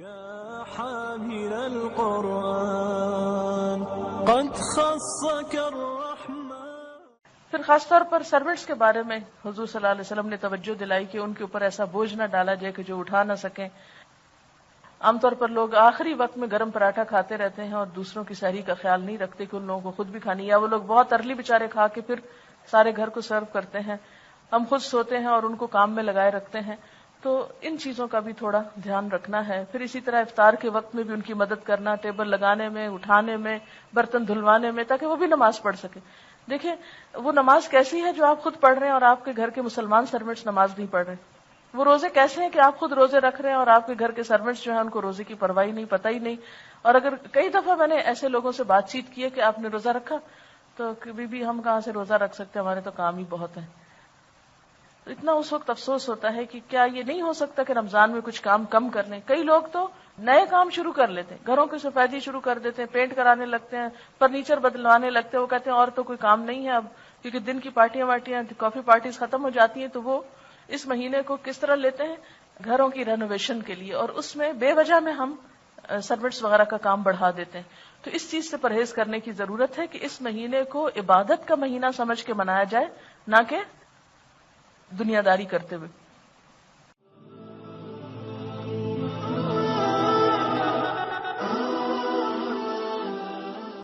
يا حامل القرآن قد خصك الرحمن. پھر خاص طور پر سروینٹس کے بارے میں حضور صلی اللہ علیہ وسلم نے توجہ دلائی کہ ان کے اوپر ایسا بوجھ نہ ڈالا جائے کہ جو اٹھا نہ سکیں. عام طور پر لوگ آخری وقت میں گرم پراٹھا کھاتے رہتے ہیں اور دوسروں کی سحری کا خیال نہیں رکھتے کہ ان لوگوں کو خود بھی کھانی، یا وہ لوگ بہت ارلی بیچارے کھا کے پھر سارے گھر کو سرو کرتے ہیں. ہم خود سوتے ہیں اور ان کو کام میں لگائے رکھتے ہیں. تو ان چیزوں کا بھی تھوڑا دھیان رکھنا ہے. پھر اسی طرح افطار کے وقت میں بھی ان کی مدد کرنا، ٹیبل لگانے میں، اٹھانے میں، برتن دھلوانے میں، تاکہ وہ بھی نماز پڑھ سکے. دیکھیں وہ نماز کیسی ہے جو آپ خود پڑھ رہے ہیں اور آپ کے گھر کے مسلمان سروینٹس نماز نہیں پڑھ رہے. وہ روزے کیسے ہیں کہ آپ خود روزے رکھ رہے ہیں اور آپ کے گھر کے سروینٹس جو ہیں ان کو روزے کی پرواہ نہیں، پتہ ہی نہیں. اور اگر کئی دفعہ میں نے ایسے لوگوں سے بات چیت کی ہے کہ آپ نے روزہ رکھا، تو کبھی بھی ہم کہاں سے روزہ رکھ سکتے، ہمارے تو کام ہی بہت ہیں. تو اتنا اس وقت افسوس ہوتا ہے کہ کیا یہ نہیں ہو سکتا کہ رمضان میں کچھ کام کم کر لیں. کئی لوگ تو نئے کام شروع کر لیتے ہیں، گھروں کی سفیدی شروع کر دیتے ہیں، پینٹ کرانے لگتے ہیں، فرنیچر بدلوانے لگتے ہیں. وہ کہتے ہیں اور تو کوئی کام نہیں ہے اب، کیونکہ دن کی پارٹیاں کافی پارٹیز ختم ہو جاتی ہیں. تو وہ اس مہینے کو کس طرح لیتے ہیں؟ گھروں کی رینوویشن کے لیے. اور اس میں بے وجہ میں ہم سروینٹس وغیرہ کا کام بڑھا دیتے ہیں. تو اس چیز سے پرہیز کرنے کی ضرورت ہے کہ اس مہینے کو عبادت کا مہینہ سمجھ کے منایا جائے، نہ کہ دنیا داری کرتے ہوئے.